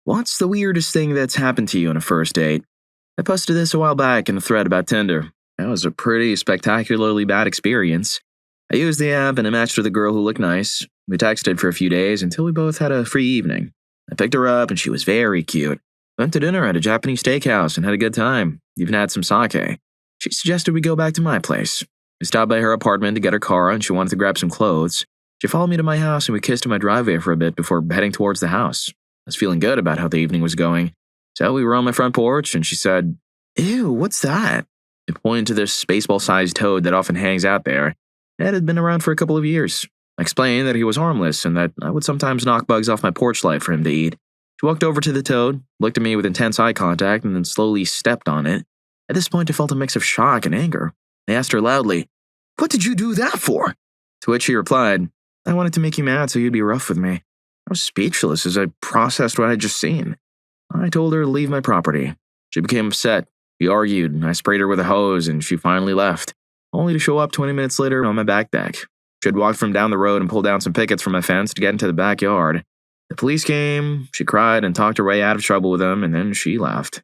What's the weirdest thing that's happened to you on a first date? I posted this a while back in a thread about Tinder. That was a pretty spectacularly bad experience. I used the app and I matched with a girl who looked nice. We texted for a few days until we both had a free evening. I picked her up and she was very cute. Went to dinner at a Japanese steakhouse and had a good time. Even had some sake. She suggested we go back to my place. We stopped by her apartment to get her car and she wanted to grab some clothes. She followed me to my house and we kissed in my driveway for a bit before heading towards the house. I was feeling good about how the evening was going. So we were on my front porch and she said, "Ew, what's that?" I pointed to this baseball-sized toad that often hangs out there. It had been around for a couple of years. I explained that he was harmless and that I would sometimes knock bugs off my porch light for him to eat. She walked over to the toad, looked at me with intense eye contact, and then slowly stepped on it. At this point, I felt a mix of shock and anger. I asked her loudly, "What did you do that for?" To which she replied, "I wanted to make you mad so you'd be rough with me." I was speechless as I processed what I had just seen. I told her to leave my property. She became upset. We argued, and I sprayed her with a hose, and she finally left, only to show up 20 minutes later on my back deck. She had walked from down the road and pulled down some pickets from my fence to get into the backyard. The police came, she cried and talked her way out of trouble with them, and then she left.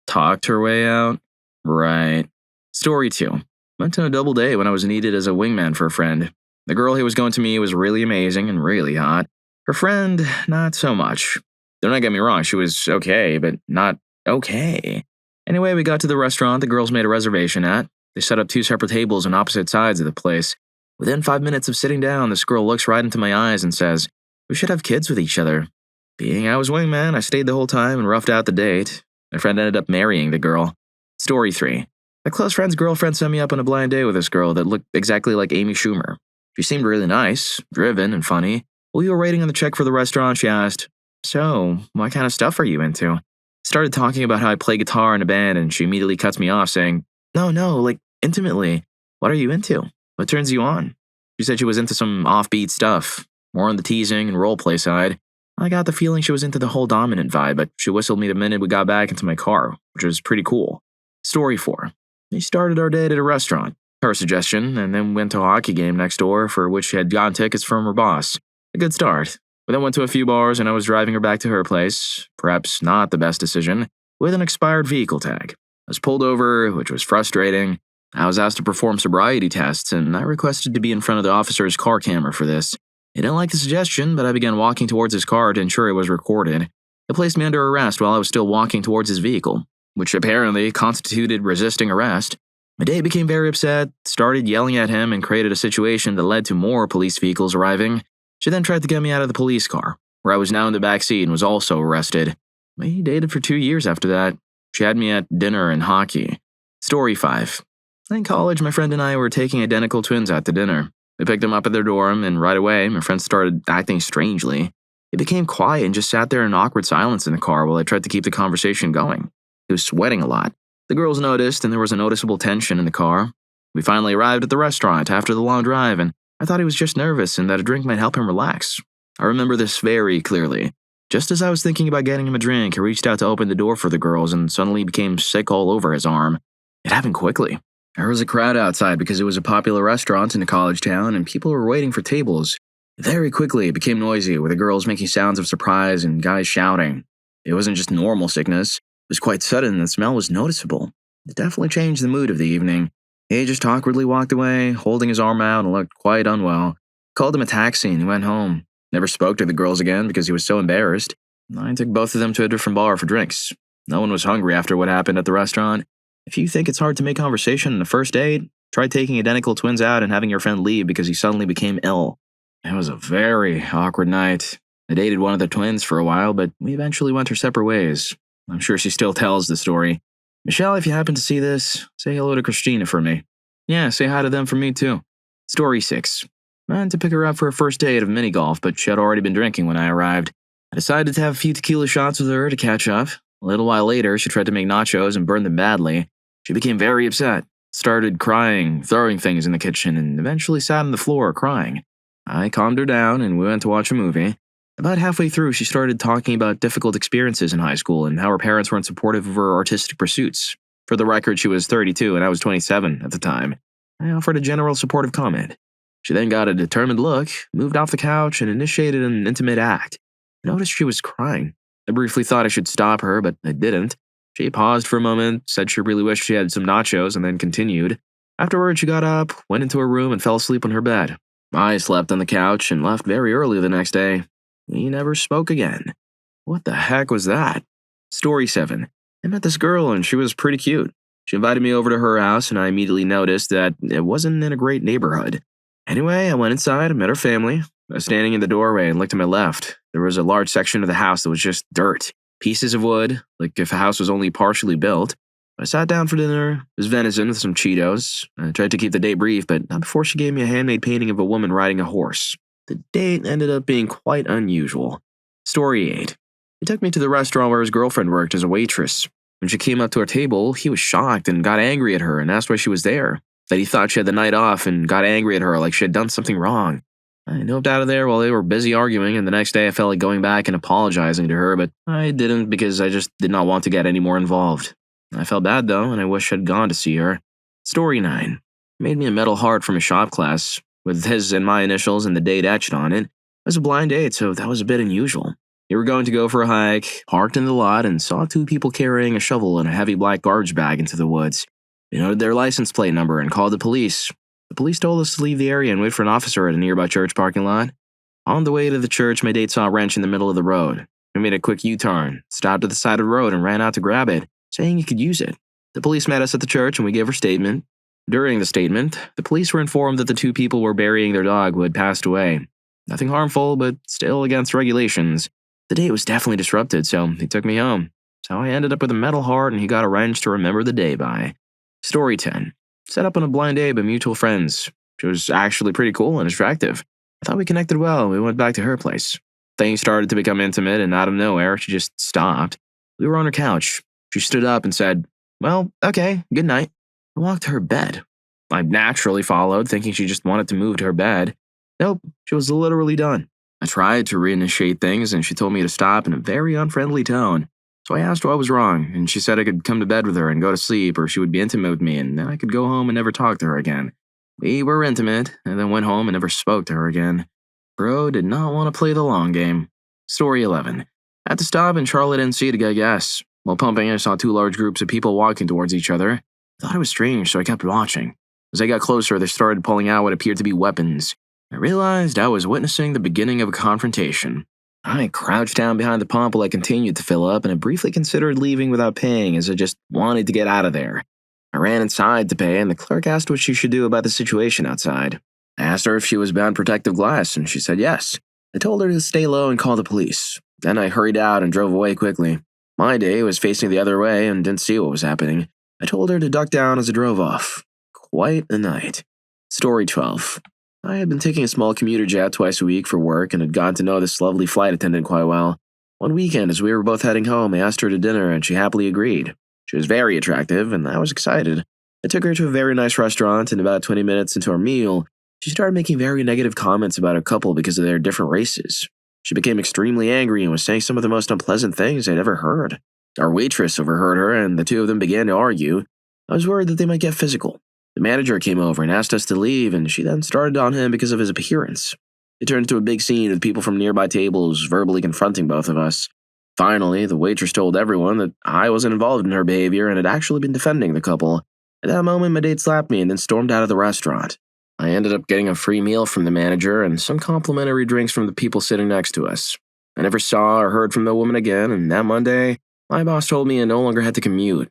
Talked her way out? Right. Story 2. Went on a double date when I was needed as a wingman for a friend. The girl who was going to meet was really amazing and really hot. Her friend, not so much. Don't get me wrong, she was okay, but not okay. Anyway, we got to the restaurant the girls made a reservation at. They set up 2 separate tables on opposite sides of the place. Within 5 minutes of sitting down, this girl looks right into my eyes and says, "We should have kids with each other." Being I was wingman, I stayed the whole time and roughed out the date. My friend ended up marrying the girl. Story 3. My close friend's girlfriend set me up on a blind date with this girl that looked exactly like Amy Schumer. She seemed really nice, driven, and funny. While we were waiting on the check for the restaurant, she asked, "So, what kind of stuff are you into?" Started talking about how I play guitar in a band, and she immediately cuts me off saying, No, like, intimately. What are you into? What turns you on?" She said she was into some offbeat stuff, more on the teasing and roleplay side. I got the feeling she was into the whole dominant vibe, but she whistled me the minute we got back into my car, which was pretty cool. Story 4. We started our date at a restaurant, her suggestion, and then went to a hockey game next door for which she had gotten tickets from her boss. A good start. We then went to a few bars and I was driving her back to her place, perhaps not the best decision, with an expired vehicle tag. I was pulled over, which was frustrating. I was asked to perform sobriety tests, and I requested to be in front of the officer's car camera for this. He didn't like the suggestion, but I began walking towards his car to ensure it was recorded. He placed me under arrest while I was still walking towards his vehicle, which apparently constituted resisting arrest. My date became very upset, started yelling at him, and created a situation that led to more police vehicles arriving. She then tried to get me out of the police car, where I was now in the back seat and was also arrested. We dated for 2 years after that. She had me at dinner and hockey. Story 5. In college, my friend and I were taking identical twins out to dinner. We picked them up at their dorm, and right away, my friend started acting strangely. He became quiet and just sat there in awkward silence in the car while I tried to keep the conversation going. He was sweating a lot. The girls noticed, and there was a noticeable tension in the car. We finally arrived at the restaurant after the long drive, and I thought he was just nervous and that a drink might help him relax. I remember this very clearly. Just as I was thinking about getting him a drink, he reached out to open the door for the girls and suddenly became sick all over his arm. It happened quickly. There was a crowd outside because it was a popular restaurant in a college town and people were waiting for tables. Very quickly, it became noisy, with the girls making sounds of surprise and guys shouting. It wasn't just normal sickness. It was quite sudden and the smell was noticeable. It definitely changed the mood of the evening. He just awkwardly walked away, holding his arm out and looked quite unwell. Called him a taxi and he went home. Never spoke to the girls again because he was so embarrassed. I took both of them to a different bar for drinks. No one was hungry after what happened at the restaurant. If you think it's hard to make conversation on the first date, try taking identical twins out and having your friend leave because he suddenly became ill. It was a very awkward night. I dated one of the twins for a while, but we eventually went our separate ways. I'm sure she still tells the story. Michelle, if you happen to see this, say hello to Christina for me. Yeah, say hi to them for me too. Story 6. I went to pick her up for a first date of mini golf, but she had already been drinking when I arrived. I decided to have a few tequila shots with her to catch up. A little while later, she tried to make nachos and burned them badly. She became very upset, started crying, throwing things in the kitchen, and eventually sat on the floor crying. I calmed her down and we went to watch a movie. About halfway through, she started talking about difficult experiences in high school and how her parents weren't supportive of her artistic pursuits. For the record, she was 32 and I was 27 at the time. I offered a general supportive comment. She then got a determined look, moved off the couch, and initiated an intimate act. I noticed she was crying. I briefly thought I should stop her, but I didn't. She paused for a moment, said she really wished she had some nachos, and then continued. Afterward, she got up, went into her room, and fell asleep on her bed. I slept on the couch and left very early the next day. We never spoke again. What the heck was that? Story 7. I met this girl and she was pretty cute. She invited me over to her house and I immediately noticed that it wasn't in a great neighborhood. Anyway, I went inside and met her family. I was standing in the doorway and looked to my left. There was a large section of the house that was just dirt. Pieces of wood, like if a house was only partially built. I sat down for dinner. It was venison with some Cheetos. I tried to keep the date brief, but not before she gave me a handmade painting of a woman riding a horse. The date ended up being quite unusual. Story 8. He took me to the restaurant where his girlfriend worked as a waitress. When she came up to our table, he was shocked and got angry at her and asked why she was there. That he thought she had the night off and got angry at her like she had done something wrong. I noped out of there while they were busy arguing, and the next day I felt like going back and apologizing to her, but I didn't because I just did not want to get any more involved. I felt bad though, and I wish I'd gone to see her. Story 9. He made me a metal heart from a shop class, with his and my initials and the date etched on it. It was a blind date, so that was a bit unusual. We were going to go for a hike, parked in the lot, and saw 2 people carrying a shovel and a heavy black garbage bag into the woods. We noted their license plate number and called the police. The police told us to leave the area and wait for an officer at a nearby church parking lot. On the way to the church, my date saw a wrench in the middle of the road. We made a quick U-turn, stopped at the side of the road, and ran out to grab it, saying he could use it. The police met us at the church and we gave our statement. During the statement, the police were informed that the 2 people were burying their dog who had passed away. Nothing harmful, but still against regulations. The date was definitely disrupted, so he took me home. So I ended up with a metal heart and he got a wrench to remember the day by. Story 10. Set up on a blind date by mutual friends. She was actually pretty cool and attractive. I thought we connected well and we went back to her place. Things started to become intimate and out of nowhere, she just stopped. We were on her couch. She stood up and said, "Well, okay, good night." I walked to her bed. I naturally followed, thinking she just wanted to move to her bed. Nope, she was literally done. I tried to reinitiate things and she told me to stop in a very unfriendly tone. So I asked what was wrong, and she said I could come to bed with her and go to sleep, or she would be intimate with me and then I could go home and never talk to her again. We were intimate, and then went home and never spoke to her again. Bro did not want to play the long game. Story 11. I had to stop in Charlotte, NC to get gas. While pumping, I saw 2 large groups of people walking towards each other. I thought it was strange, so I kept watching. As I got closer, they started pulling out what appeared to be weapons. I realized I was witnessing the beginning of a confrontation. I crouched down behind the pump while I continued to fill up, and I briefly considered leaving without paying as I just wanted to get out of there. I ran inside to pay, and the clerk asked what she should do about the situation outside. I asked her if she was bound protective glass, and she said yes. I told her to stay low and call the police. Then I hurried out and drove away quickly. My day was facing the other way and didn't see what was happening. I told her to duck down as I drove off. Quite a night. Story 12. I had been taking a small commuter jet twice a week for work and had gotten to know this lovely flight attendant quite well. One weekend, as we were both heading home, I asked her to dinner and she happily agreed. She was very attractive and I was excited. I took her to a very nice restaurant, and about 20 minutes into our meal, she started making very negative comments about our couple because of their different races. She became extremely angry and was saying some of the most unpleasant things I'd ever heard. Our waitress overheard her and the 2 of them began to argue. I was worried that they might get physical. The manager came over and asked us to leave, and she then started on him because of his appearance. It turned into a big scene with people from nearby tables verbally confronting both of us. Finally, the waitress told everyone that I wasn't involved in her behavior and had actually been defending the couple. At that moment, my date slapped me and then stormed out of the restaurant. I ended up getting a free meal from the manager and some complimentary drinks from the people sitting next to us. I never saw or heard from the woman again, and that Monday, my boss told me I no longer had to commute.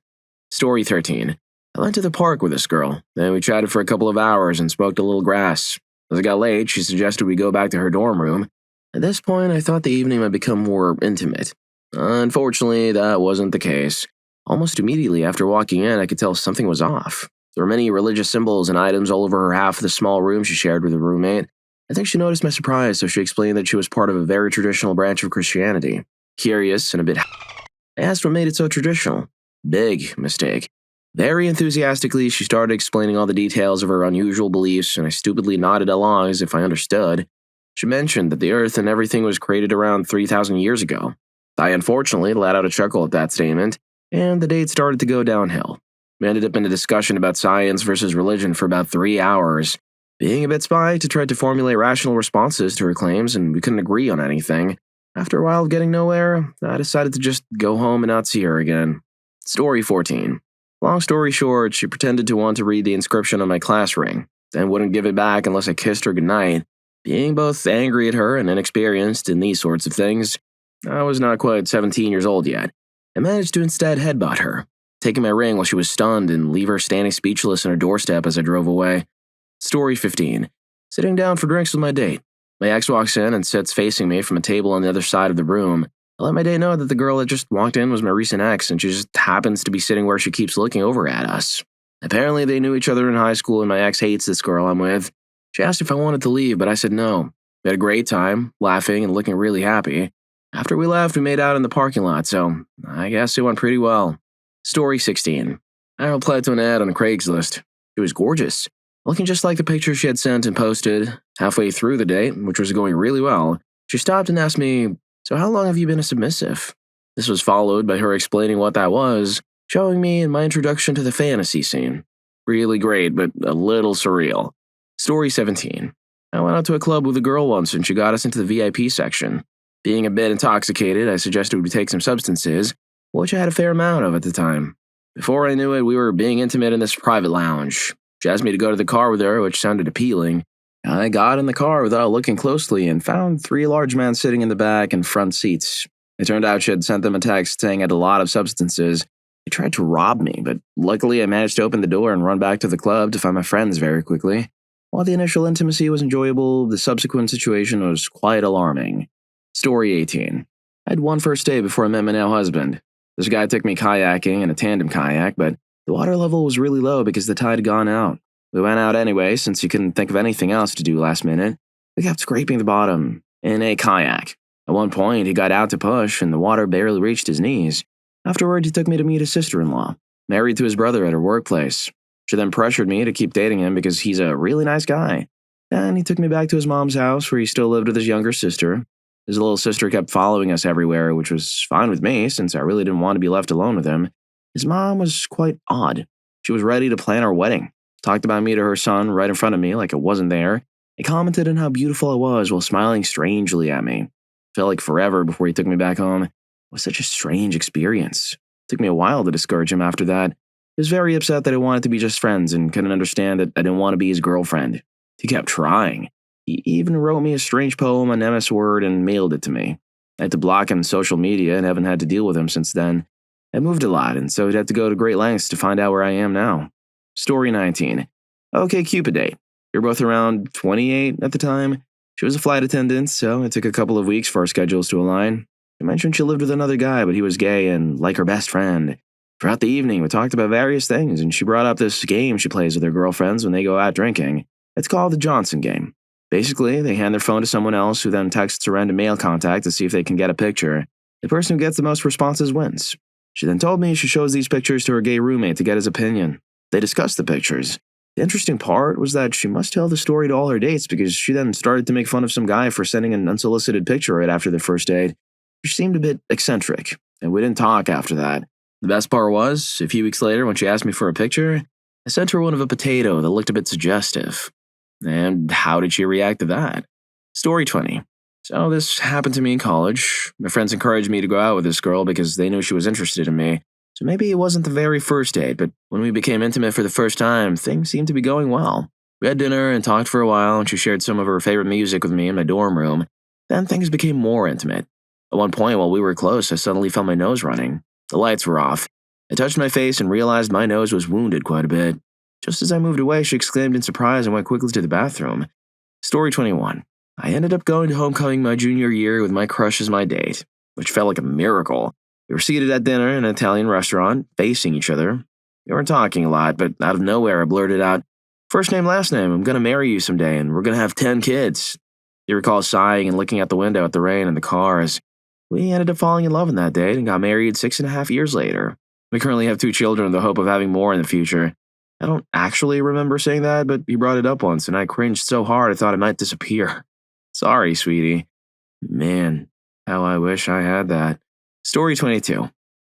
Story 13. I went to the park with this girl, then we chatted for a couple of hours and smoked a little grass. As it got late, she suggested we go back to her dorm room. At this point, I thought the evening might become more intimate. Unfortunately, that wasn't the case. Almost immediately after walking in, I could tell something was off. There were many religious symbols and items all over her half of the small room she shared with a roommate. I think she noticed my surprise, so she explained that she was part of a very traditional branch of Christianity. Curious and a bit I asked what made it so traditional. Big mistake. Very enthusiastically, she started explaining all the details of her unusual beliefs, and I stupidly nodded along as if I understood. She mentioned that the earth and everything was created around 3,000 years ago. I unfortunately let out a chuckle at that statement, and the date started to go downhill. We ended up in a discussion about science versus religion for about 3 hours. Being a bit spiked, I tried to formulate rational responses to her claims, and we couldn't agree on anything. After a while of getting nowhere, I decided to just go home and not see her again. Story 14. Long story short, she pretended to want to read the inscription on my class ring, then wouldn't give it back unless I kissed her goodnight. Being both angry at her and inexperienced in these sorts of things, I was not quite 17 years old yet. I managed to instead headbutt her, taking my ring while she was stunned and leave her standing speechless on her doorstep as I drove away. Story 15. Sitting down for drinks with my date. My ex walks in and sits facing me from a table on the other side of the room. I let my date know that the girl that just walked in was my recent ex, and she just happens to be sitting where she keeps looking over at us. Apparently, they knew each other in high school, and my ex hates this girl I'm with. She asked if I wanted to leave, but I said no. We had a great time, laughing and looking really happy. After we left, we made out in the parking lot, so I guess it went pretty well. Story 16. I replied to an ad on Craigslist. She was gorgeous, looking just like the picture she had sent and posted. Halfway through the date, which was going really well, she stopped and asked me, "So how long have you been a submissive?" This was followed by her explaining what that was, showing me in my introduction to the fantasy scene. Really great, but a little surreal. Story 17. I went out to a club with a girl once and she got us into the VIP section. Being a bit intoxicated, I suggested we take some substances, which I had a fair amount of at the time. Before I knew it, we were being intimate in this private lounge. She asked me to go to the car with her, which sounded appealing. I got in the car without looking closely and found 3 large men sitting in the back and front seats. It turned out she had sent them a text saying I had a lot of substances. They tried to rob me, but luckily I managed to open the door and run back to the club to find my friends very quickly. While the initial intimacy was enjoyable, the subsequent situation was quite alarming. Story 18. I had one first date before I met my now husband. This guy took me kayaking in a tandem kayak, but the water level was really low because the tide had gone out. We went out anyway since he couldn't think of anything else to do last minute. We kept scraping the bottom in a kayak. At one point, he got out to push and the water barely reached his knees. Afterward, he took me to meet his sister-in-law, married to his brother at her workplace. She then pressured me to keep dating him because he's a really nice guy. Then he took me back to his mom's house where he still lived with his younger sister. His little sister kept following us everywhere, which was fine with me since I really didn't want to be left alone with him. His mom was quite odd. She was ready to plan our wedding, talked about me to her son right in front of me like it wasn't there. He commented on how beautiful I was while smiling strangely at me. Felt like forever before he took me back home. It was such a strange experience. It took me a while to discourage him after that. He was very upset that I wanted to be just friends and couldn't understand that I didn't want to be his girlfriend. He kept trying. He even wrote me a strange poem on MS Word and mailed it to me. I had to block him on social media and haven't had to deal with him since then. I moved a lot, and so he'd have to go to great lengths to find out where I am now. Story 19. Okay, Cupid date. We were both around 28 at the time. She was a flight attendant, so it took a couple of weeks for our schedules to align. She mentioned she lived with another guy, but he was gay and like her best friend. Throughout the evening, we talked about various things, and she brought up this game she plays with her girlfriends when they go out drinking. It's called the Johnson game. Basically, they hand their phone to someone else who then texts a random male contact to see if they can get a picture. The person who gets the most responses wins. She then told me she shows these pictures to her gay roommate to get his opinion. They discussed the pictures. The interesting part was that she must tell the story to all her dates because she then started to make fun of some guy for sending an unsolicited picture right after their first date. She seemed a bit eccentric, and we didn't talk after that. The best part was, a few weeks later when she asked me for a picture, I sent her one of a potato that looked a bit suggestive. And how did she react to that? Story 20. So this happened to me in college. My friends encouraged me to go out with this girl because they knew she was interested in me. So maybe it wasn't the very first date, but when we became intimate for the first time, things seemed to be going well. We had dinner and talked for a while, and she shared some of her favorite music with me in my dorm room. Then things became more intimate. At one point, while we were close, I suddenly felt my nose running. The lights were off. I touched my face and realized my nose was wounded quite a bit. Just as I moved away, she exclaimed in surprise and went quickly to the bathroom. Story 21. I ended up going to homecoming my junior year with my crush as my date, which felt like a miracle. We were seated at dinner in an Italian restaurant, facing each other. We weren't talking a lot, but out of nowhere I blurted out, "First name, last name, I'm gonna marry you someday, and we're gonna have 10 kids. He recalls sighing and looking out the window at the rain and the cars. We ended up falling in love on that date and got married 6.5 years later. We currently have 2 children with the hope of having more in the future. I don't actually remember saying that, but he brought it up once, and I cringed so hard I thought it might disappear. Sorry, sweetie. Man, how I wish I had that. Story 22.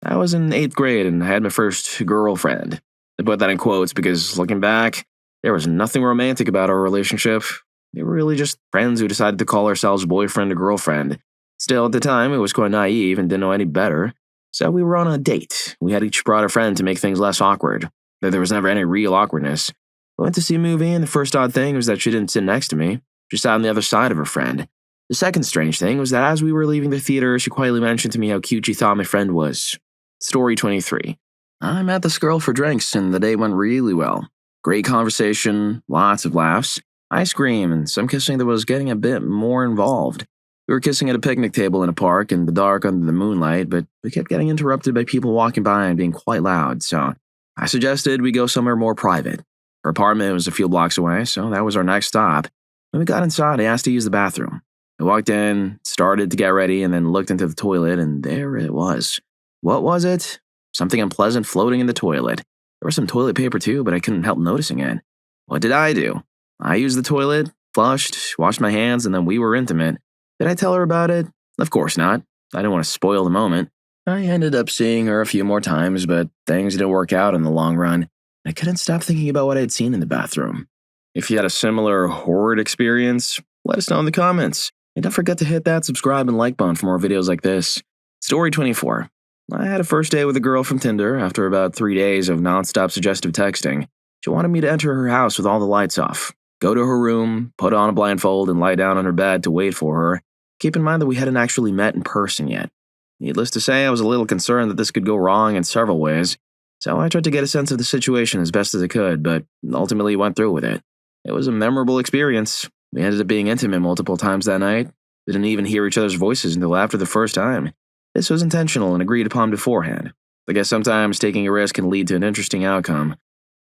I was in 8th grade and I had my first girlfriend. I put that in quotes because, looking back, there was nothing romantic about our relationship. We were really just friends who decided to call ourselves boyfriend or girlfriend. Still, at the time, it was quite naive and didn't know any better, so we were on a date. We had each brought a friend to make things less awkward, though there was never any real awkwardness. We went to see a movie, and the first odd thing was that she didn't sit next to me. She sat on the other side of her friend. The second strange thing was that as we were leaving the theater, she quietly mentioned to me how cute she thought my friend was. Story 23. I met this girl for drinks, and the day went really well. Great conversation, lots of laughs, ice cream, and some kissing that was getting a bit more involved. We were kissing at a picnic table in a park in the dark under the moonlight, but we kept getting interrupted by people walking by and being quite loud, so I suggested we go somewhere more private. Her apartment was a few blocks away, so that was our next stop. When we got inside, I asked to use the bathroom. I walked in, started to get ready, and then looked into the toilet, and there it was. What was it? Something unpleasant floating in the toilet. There was some toilet paper too, but I couldn't help noticing it. What did I do? I used the toilet, flushed, washed my hands, and then we were intimate. Did I tell her about it? Of course not. I didn't want to spoil the moment. I ended up seeing her a few more times, but things didn't work out in the long run. I couldn't stop thinking about what I had seen in the bathroom. If you had a similar horrid experience, let us know in the comments. And don't forget to hit that subscribe and like button for more videos like this. Story 24. I had a first date with a girl from Tinder after about 3 days of nonstop suggestive texting. She wanted me to enter her house with all the lights off, go to her room, put on a blindfold, and lie down on her bed to wait for her. Keep in mind that we hadn't actually met in person yet. Needless to say, I was a little concerned that this could go wrong in several ways, so I tried to get a sense of the situation as best as I could, but ultimately went through with it. It was a memorable experience. We ended up being intimate multiple times that night. We didn't even hear each other's voices until after the first time. This was intentional and agreed upon beforehand. I guess sometimes taking a risk can lead to an interesting outcome.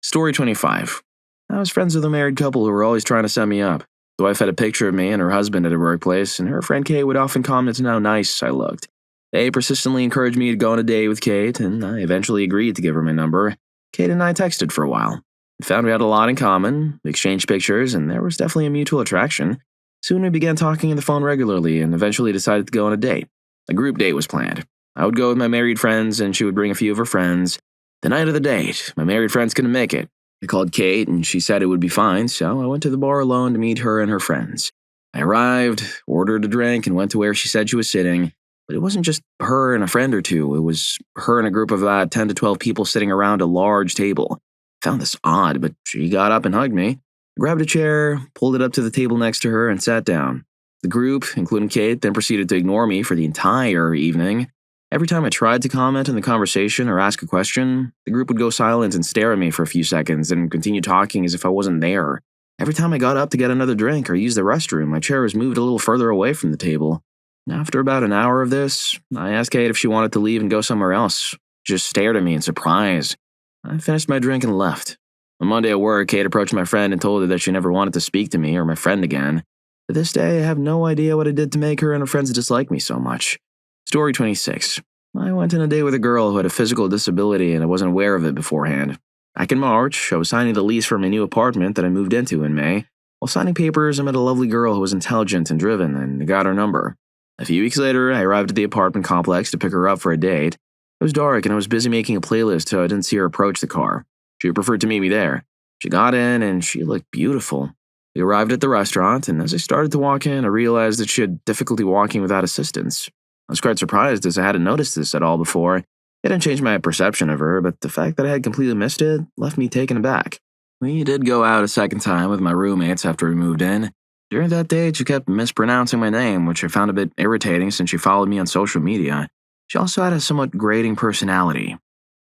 Story 25. I was friends with a married couple who were always trying to set me up. The wife had a picture of me and her husband at her workplace, and her friend Kate would often comment on how nice I looked. They persistently encouraged me to go on a date with Kate, and I eventually agreed to give her my number. Kate and I texted for a while. We found we had a lot in common, we exchanged pictures, and there was definitely a mutual attraction. Soon we began talking on the phone regularly and eventually decided to go on a date. A group date was planned. I would go with my married friends and she would bring a few of her friends. The night of the date, my married friends couldn't make it. I called Kate and she said it would be fine, so I went to the bar alone to meet her and her friends. I arrived, ordered a drink, and went to where she said she was sitting. But it wasn't just her and a friend or two, it was her and a group of about 10 to 12 people sitting around a large table. I found this odd, but she got up and hugged me. I grabbed a chair, pulled it up to the table next to her, and sat down. The group, including Kate, then proceeded to ignore me for the entire evening. Every time I tried to comment on the conversation or ask a question, the group would go silent and stare at me for a few seconds and continue talking as if I wasn't there. Every time I got up to get another drink or use the restroom, my chair was moved a little further away from the table. After about an hour of this, I asked Kate if she wanted to leave and go somewhere else. She just stared at me in surprise. I finished my drink and left. On Monday at work, Kate approached my friend and told her that she never wanted to speak to me or my friend again. To this day, I have no idea what I did to make her and her friends dislike me so much. Story 26. I went on a date with a girl who had a physical disability and I wasn't aware of it beforehand. Back in March, I was signing the lease for my new apartment that I moved into in May. While signing papers, I met a lovely girl who was intelligent and driven and I got her number. A few weeks later, I arrived at the apartment complex to pick her up for a date. It was dark and I was busy making a playlist, so I didn't see her approach the car. She preferred to meet me there. She got in and she looked beautiful. We arrived at the restaurant, and as I started to walk in, I realized that she had difficulty walking without assistance. I was quite surprised as I hadn't noticed this at all before. It didn't change my perception of her, but the fact that I had completely missed it left me taken aback. We did go out a second time with my roommates after we moved in. During that date, she kept mispronouncing my name, which I found a bit irritating since she followed me on social media. She also had a somewhat grating personality.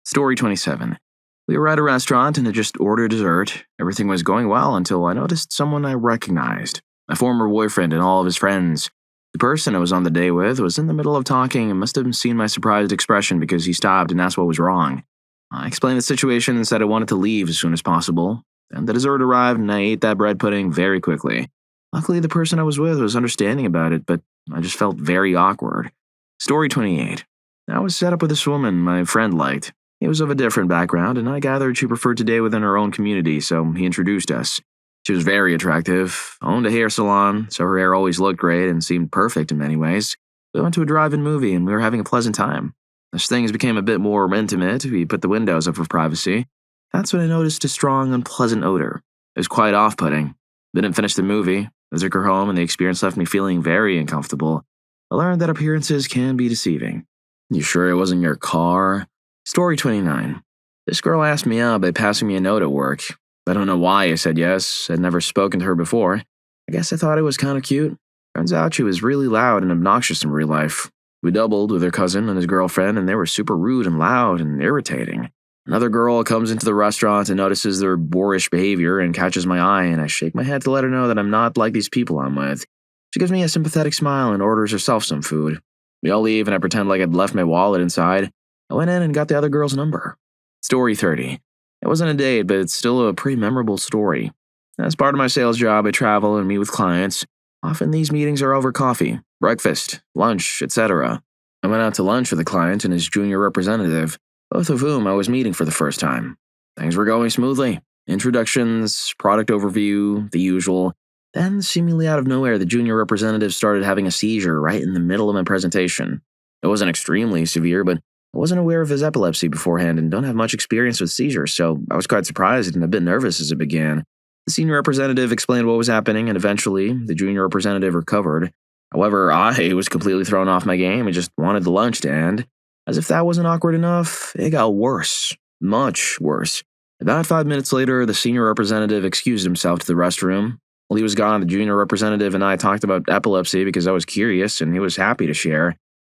Story 27. We were at a restaurant and had just ordered dessert. Everything was going well until I noticed someone I recognized. My former boyfriend and all of his friends. The person I was on the date with was in the middle of talking and must have seen my surprised expression because he stopped and asked what was wrong. I explained the situation and said I wanted to leave as soon as possible. And the dessert arrived and I ate that bread pudding very quickly. Luckily, the person I was with was understanding about it, but I just felt very awkward. Story 28. I was set up with this woman my friend liked. He was of a different background, and I gathered she preferred to date within her own community, so he introduced us. She was very attractive, owned a hair salon, so her hair always looked great and seemed perfect in many ways. We went to a drive-in movie, and we were having a pleasant time. As things became a bit more intimate, we put the windows up for privacy. That's when I noticed a strong, unpleasant odor. It was quite off-putting. Didn't finish the movie. I took her home, and the experience left me feeling very uncomfortable. I learned that appearances can be deceiving. You sure it wasn't your car? Story 29. This girl asked me out by passing me a note at work. I don't know why I said yes. I'd never spoken to her before. I guess I thought it was kind of cute. Turns out she was really loud and obnoxious in real life. We doubled with her cousin and his girlfriend, and they were super rude and loud and irritating. Another girl comes into the restaurant and notices their boorish behavior and catches my eye, and I shake my head to let her know that I'm not like these people I'm with. She gives me a sympathetic smile and orders herself some food. We all leave, and I pretend like I'd left my wallet inside. I went in and got the other girl's number. Story 30. It wasn't a date, but it's still a pretty memorable story. As part of my sales job, I travel and meet with clients. Often these meetings are over coffee, breakfast, lunch, etc. I went out to lunch with a client and his junior representative, both of whom I was meeting for the first time. Things were going smoothly. Introductions, product overview, the usual. Then, seemingly out of nowhere, the junior representative started having a seizure right in the middle of my presentation. It wasn't extremely severe, but I wasn't aware of his epilepsy beforehand and don't have much experience with seizures, so I was quite surprised and a bit nervous as it began. The senior representative explained what was happening, and eventually, the junior representative recovered. However, I was completely thrown off my game and just wanted the lunch to end. As if that wasn't awkward enough, it got worse. Much worse. About 5 minutes later, the senior representative excused himself to the restroom. While he was gone, the junior representative and I talked about epilepsy because I was curious and he was happy to share.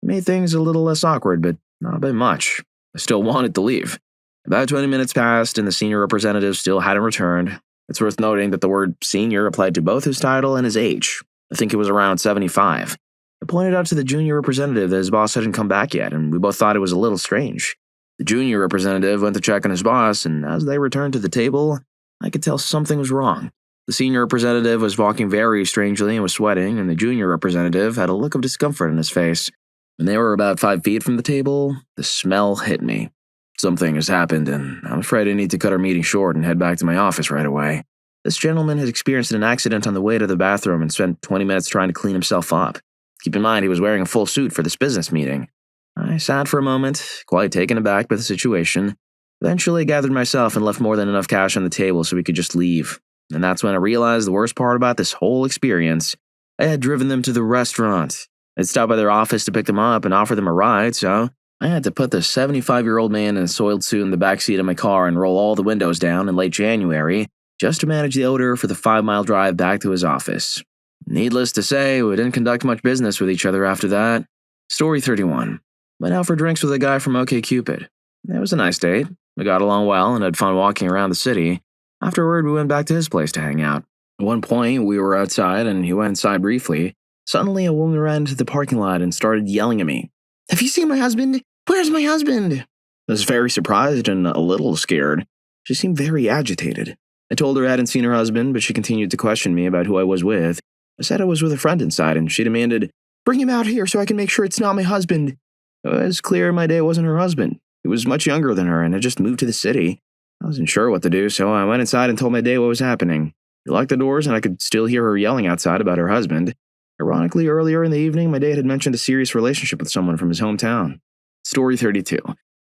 It made things a little less awkward, but not by much. I still wanted to leave. About 20 minutes passed and the senior representative still hadn't returned. It's worth noting that the word senior applied to both his title and his age. I think it was around 75. I pointed out to the junior representative that his boss hadn't come back yet, and we both thought it was a little strange. The junior representative went to check on his boss, and as they returned to the table, I could tell something was wrong. The senior representative was walking very strangely and was sweating, and the junior representative had a look of discomfort on his face. When they were about 5 feet from the table, the smell hit me. Something has happened, and I'm afraid I need to cut our meeting short and head back to my office right away. This gentleman had experienced an accident on the way to the bathroom and spent 20 minutes trying to clean himself up. Keep in mind, he was wearing a full suit for this business meeting. I sat for a moment, quite taken aback by the situation. Eventually gathered myself and left more than enough cash on the table so we could just leave. And that's when I realized the worst part about this whole experience. I had driven them to the restaurant. I'd stopped by their office to pick them up and offer them a ride, so I had to put the 75-year-old man in a soiled suit in the backseat of my car and roll all the windows down in late January just to manage the odor for the 5-mile drive back to his office. Needless to say, we didn't conduct much business with each other after that. Story 31. Went out for drinks with a guy from OkCupid. It was a nice date. We got along well and had fun walking around the city. Afterward, we went back to his place to hang out. At one point, we were outside and he went inside briefly. Suddenly, a woman ran into the parking lot and started yelling at me. "Have you seen my husband? Where's my husband?" I was very surprised and a little scared. She seemed very agitated. I told her I hadn't seen her husband, but she continued to question me about who I was with. I said I was with a friend inside, and she demanded, "Bring him out here so I can make sure it's not my husband." It was clear my date wasn't her husband. He was much younger than her and had just moved to the city. I wasn't sure what to do, so I went inside and told my date what was happening. He locked the doors, and I could still hear her yelling outside about her husband. Ironically, earlier in the evening, my date had mentioned a serious relationship with someone from his hometown. Story 32.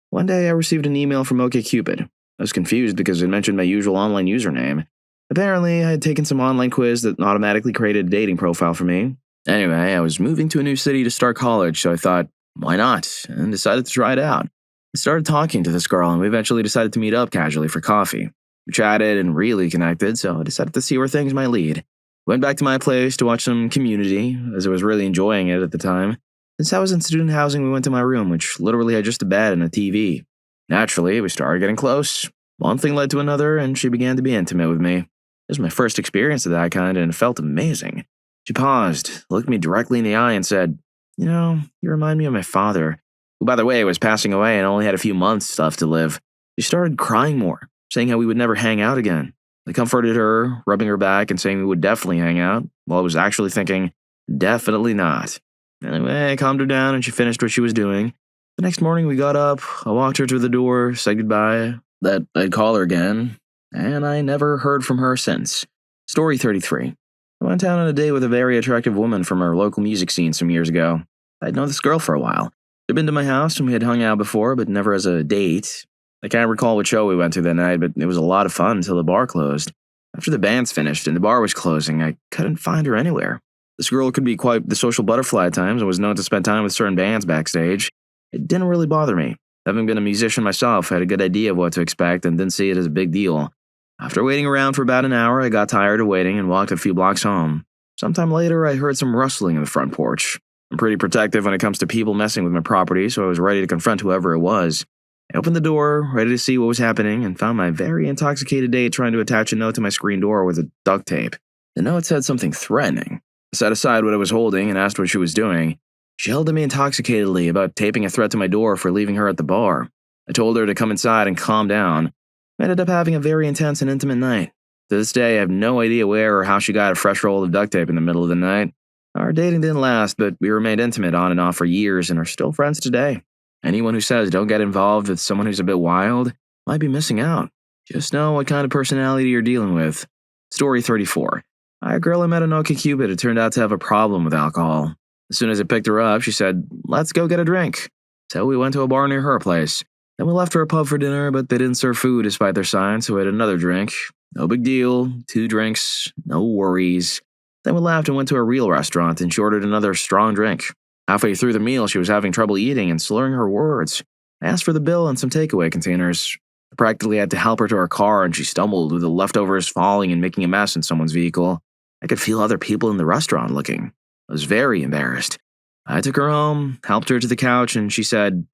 One day, I received an email from OkCupid. I was confused because it mentioned my usual online username. Apparently, I had taken some online quiz that automatically created a dating profile for me. Anyway, I was moving to a new city to start college, so I thought, why not? And decided to try it out. I started talking to this girl, and we eventually decided to meet up casually for coffee. We chatted and really connected, so I decided to see where things might lead. Went back to my place to watch some Community, as I was really enjoying it at the time. Since I was in student housing, we went to my room, which literally had just a bed and a TV. Naturally, we started getting close. One thing led to another, and she began to be intimate with me. It was my first experience of that kind, and it felt amazing. She paused, looked me directly in the eye, and said, "You remind me of my father, who, by the way, was passing away and only had a few months left to live." She started crying more, saying how we would never hang out again. I comforted her, rubbing her back and saying we would definitely hang out, while I was actually thinking, definitely not. Anyway, I calmed her down and she finished what she was doing. The next morning we got up, I walked her to the door, said goodbye, that I'd call her again, and I never heard from her since. Story 33. I went out on a date with a very attractive woman from our local music scene some years ago. I'd known this girl for a while. She'd been to my house and we had hung out before, but never as a date. I can't recall what show we went to that night, but it was a lot of fun until the bar closed. After the bands finished and the bar was closing, I couldn't find her anywhere. This girl could be quite the social butterfly at times and was known to spend time with certain bands backstage. It didn't really bother me. Having been a musician myself, I had a good idea of what to expect and didn't see it as a big deal. After waiting around for about an hour, I got tired of waiting and walked a few blocks home. Sometime later, I heard some rustling in the front porch. I'm pretty protective when it comes to people messing with my property, so I was ready to confront whoever it was. I opened the door, ready to see what was happening, and found my very intoxicated date trying to attach a note to my screen door with a duct tape. The note said something threatening. I set aside what I was holding and asked what she was doing. She yelled at me intoxicatedly about taping a threat to my door for leaving her at the bar. I told her to come inside and calm down. We ended up having a very intense and intimate night. To this day, I have no idea where or how she got a fresh roll of duct tape in the middle of the night. Our dating didn't last, but we remained intimate on and off for years and are still friends today. Anyone who says don't get involved with someone who's a bit wild might be missing out. Just know what kind of personality you're dealing with. Story 34. A girl I met on OkCupid had turned out to have a problem with alcohol. As soon as I picked her up, she said, "Let's go get a drink." So we went to a bar near her place. Then we left for a pub for dinner, but they didn't serve food despite their sign, so we had another drink. No big deal, 2 drinks, no worries. Then we left and went to a real restaurant and she ordered another strong drink. Halfway through the meal, she was having trouble eating and slurring her words. I asked for the bill and some takeaway containers. I practically had to help her to her car and she stumbled with the leftovers falling and making a mess in someone's vehicle. I could feel other people in the restaurant looking. I was very embarrassed. I took her home, helped her to the couch, and she said,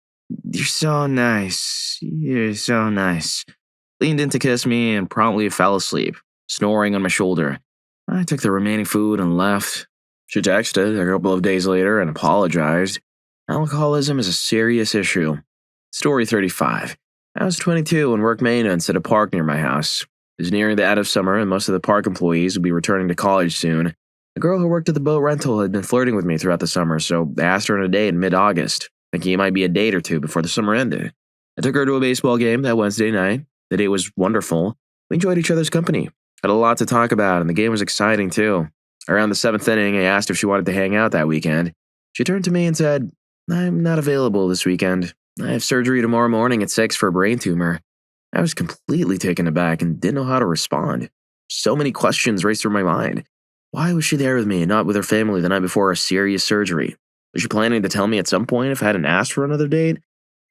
"You're so nice. You're so nice." Leaned in to kiss me and promptly fell asleep, snoring on my shoulder. I took the remaining food and left. She texted a couple of days later and apologized. Alcoholism is a serious issue. Story 35. I was 22 and worked maintenance at a park near my house. It was nearing the end of summer and most of the park employees would be returning to college soon. The girl who worked at the boat rental had been flirting with me throughout the summer, so I asked her on a date in mid-August, thinking it might be a date or two before the summer ended. I took her to a baseball game that Wednesday night. The date was wonderful. We enjoyed each other's company, had a lot to talk about, and the game was exciting too. Around the 7th inning, I asked if she wanted to hang out that weekend. She turned to me and said, "I'm not available this weekend. I have surgery tomorrow morning at 6 for a brain tumor." I was completely taken aback and didn't know how to respond. So many questions raced through my mind. Why was she there with me and not with her family the night before a serious surgery? Was she planning to tell me at some point if I hadn't asked for another date?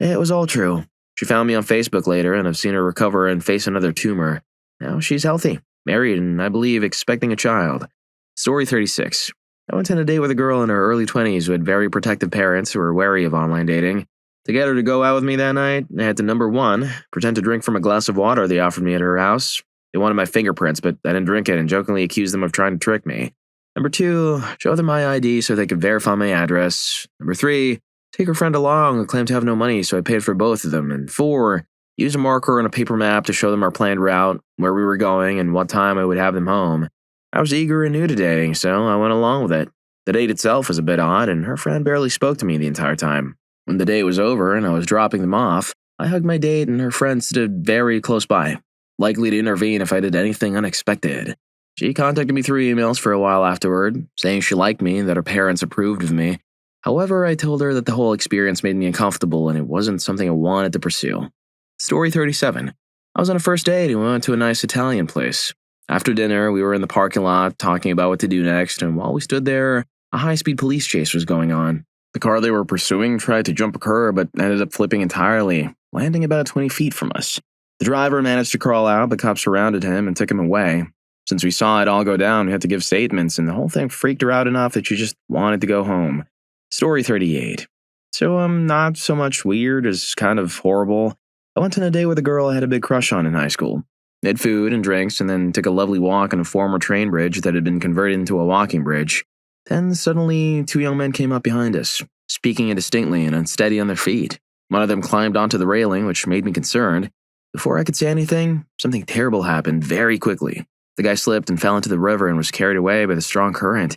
It was all true. She found me on Facebook later and I've seen her recover and face another tumor. Now she's healthy, married, and I believe expecting a child. Story 36. I went on a date with a girl in her early 20s who had very protective parents who were wary of online dating. To get her to go out with me that night, I had to number 1, pretend to drink from a glass of water they offered me at her house. They wanted my fingerprints, but I didn't drink it and jokingly accused them of trying to trick me. Number 2, show them my ID so they could verify my address. Number 3, take her friend along who claimed to have no money, so I paid for both of them. And 4, use a marker and a paper map to show them our planned route, where we were going, and what time I would have them home. I was eager and new to dating, so I went along with it. The date itself was a bit odd, and her friend barely spoke to me the entire time. When the date was over and I was dropping them off, I hugged my date and her friend stood very close by, likely to intervene if I did anything unexpected. She contacted me through emails for a while afterward, saying she liked me and that her parents approved of me. However, I told her that the whole experience made me uncomfortable and it wasn't something I wanted to pursue. Story 37. I was on a first date and we went to a nice Italian place. After dinner, we were in the parking lot talking about what to do next, and while we stood there, a high-speed police chase was going on. The car they were pursuing tried to jump a curb but ended up flipping entirely, landing about 20 feet from us. The driver managed to crawl out, but cops surrounded him and took him away. Since we saw it all go down, we had to give statements, and the whole thing freaked her out enough that she just wanted to go home. Story 38. So not so much weird as kind of horrible. I went on a date with a girl I had a big crush on in high school. We had food and drinks and then took a lovely walk on a former train bridge that had been converted into a walking bridge. Then suddenly 2 young men came up behind us, speaking indistinctly and unsteady on their feet. One of them climbed onto the railing, which made me concerned. Before I could say anything, something terrible happened very quickly. The guy slipped and fell into the river and was carried away by the strong current.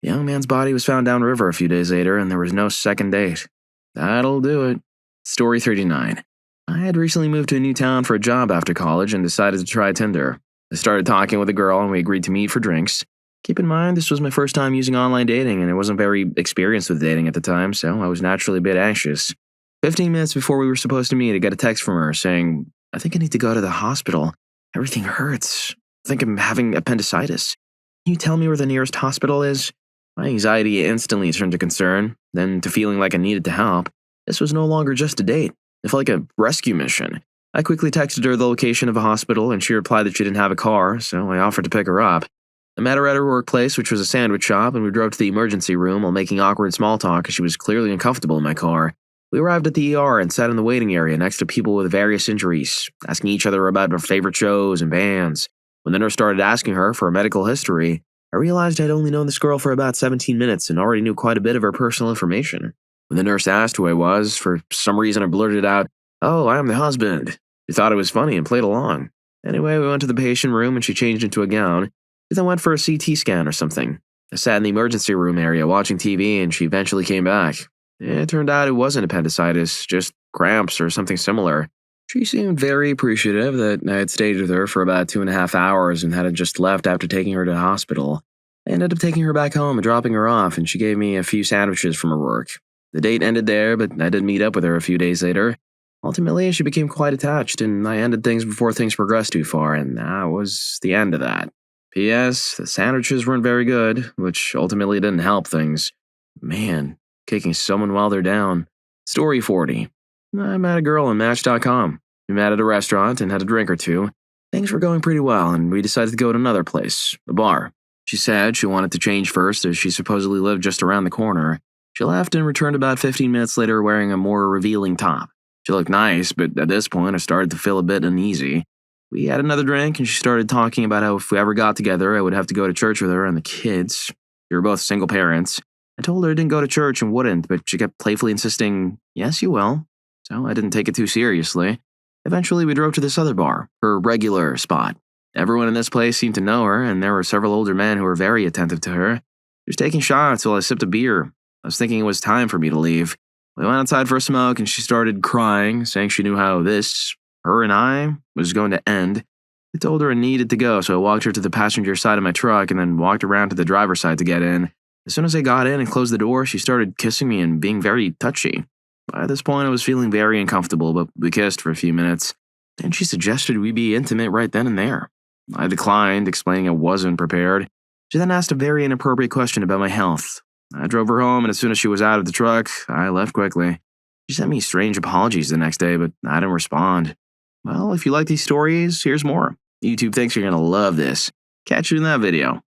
The young man's body was found downriver a few days later, and there was no second date. That'll do it. Story 39. I had recently moved to a new town for a job after college and decided to try Tinder. I started talking with a girl and we agreed to meet for drinks. Keep in mind, this was my first time using online dating and I wasn't very experienced with dating at the time, so I was naturally a bit anxious. 15 minutes before we were supposed to meet, I got a text from her saying, "I think I need to go to the hospital. Everything hurts. I think I'm having appendicitis. Can you tell me where the nearest hospital is?" My anxiety instantly turned to concern, then to feeling like I needed to help. This was no longer just a date. It felt like a rescue mission. I quickly texted her the location of a hospital, and she replied that she didn't have a car, so I offered to pick her up. I met her at her workplace, which was a sandwich shop, and we drove to the emergency room while making awkward small talk as she was clearly uncomfortable in my car. We arrived at the ER and sat in the waiting area next to people with various injuries, asking each other about their favorite shows and bands. When the nurse started asking her for a medical history, I realized I'd only known this girl for about 17 minutes and already knew quite a bit of her personal information. When the nurse asked who I was, for some reason I blurted out, "Oh, I am the husband." She thought it was funny and played along. Anyway, we went to the patient room and she changed into a gown. She then went for a CT scan or something. I sat in the emergency room area watching TV and she eventually came back. It turned out it wasn't appendicitis, just cramps or something similar. She seemed very appreciative that I had stayed with her for about 2.5 hours and had just left after taking her to the hospital. I ended up taking her back home and dropping her off, and she gave me a few sandwiches from her work. The date ended there, but I did meet up with her a few days later. Ultimately, she became quite attached, and I ended things before things progressed too far, and that was the end of that. P.S. The sandwiches weren't very good, which ultimately didn't help things. Man, kicking someone while they're down. Story 40. I met a girl on Match.com. We met at a restaurant and had a drink or two. Things were going pretty well, and we decided to go to another place, a bar. She said she wanted to change first, as she supposedly lived just around the corner. She left and returned about 15 minutes later wearing a more revealing top. She looked nice, but at this point I started to feel a bit uneasy. We had another drink, and she started talking about how if we ever got together, I would have to go to church with her and the kids. We were both single parents. I told her I didn't go to church and wouldn't, but she kept playfully insisting, "Yes, you will." So I didn't take it too seriously. Eventually, we drove to this other bar, her regular spot. Everyone in this place seemed to know her, and there were several older men who were very attentive to her. She was taking shots while I sipped a beer. I was thinking it was time for me to leave. We went outside for a smoke, and she started crying, saying she knew how this, her and I, was going to end. I told her I needed to go, so I walked her to the passenger side of my truck and then walked around to the driver's side to get in. As soon as I got in and closed the door, she started kissing me and being very touchy. By this point, I was feeling very uncomfortable, but we kissed for a few minutes. Then she suggested we be intimate right then and there. I declined, explaining I wasn't prepared. She then asked a very inappropriate question about my health. I drove her home, and as soon as she was out of the truck, I left quickly. She sent me strange apologies the next day, but I didn't respond. Well, if you like these stories, here's more. YouTube thinks you're going to love this. Catch you in that video.